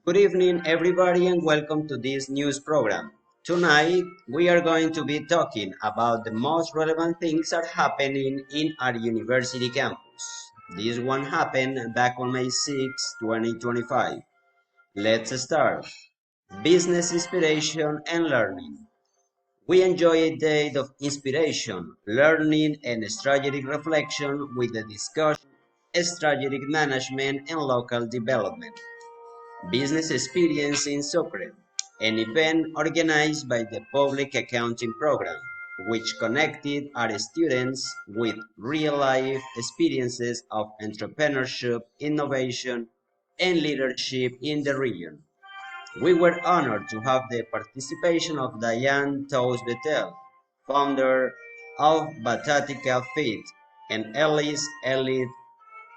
Good evening, everybody, and welcome to this news program. Tonight, we are going to be talking about the most relevant things that are happening in our university campus. This one happened back on May 6, 2025. Let's start. Business inspiration and learning. We enjoy a day of inspiration, learning, and strategic reflection with the discussion, strategic management, and local development. Business Experience in Sucre, an event organized by the Public Accounting Program, which connected our students with real-life experiences of entrepreneurship, innovation, and leadership in the region. We were honored to have the participation of Diane Toes Betel, founder of Batatica Feed, and Ellis Elite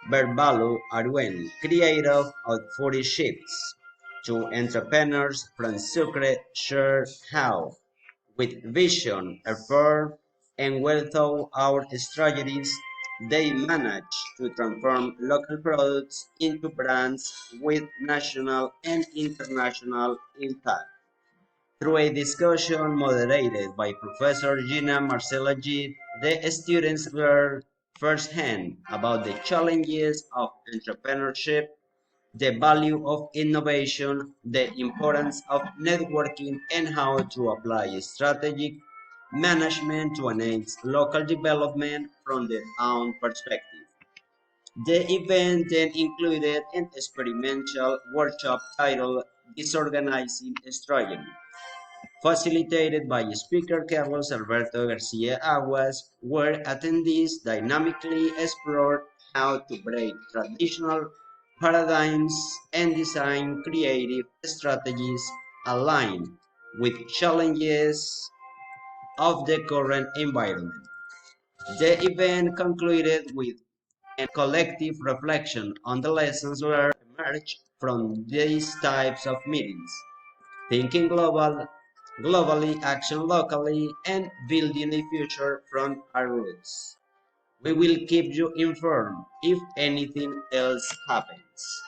Berbalu Arwen, creator of 40 Shifts. Two entrepreneurs from Sucre share how, with vision, effort, and well-thought-out strategies, they manage to transform local products into brands with national and international impact. Through a discussion moderated by Professor Gina Marcela Gid, the students learned firsthand about the challenges of entrepreneurship, the value of innovation, the importance of networking, and how to apply strategic management to enhance local development from their own perspective. The event then included an experimental workshop titled Disorganizing Strategy, facilitated by speaker Carlos Alberto Garcia Aguas, where attendees dynamically explored how to break traditional paradigms and design creative strategies aligned with challenges of the current environment. The event concluded with a collective reflection on the lessons learned emerged from these types of meetings. Thinking globally, action locally, and building a future from our roots. We will keep you informed if anything else happens.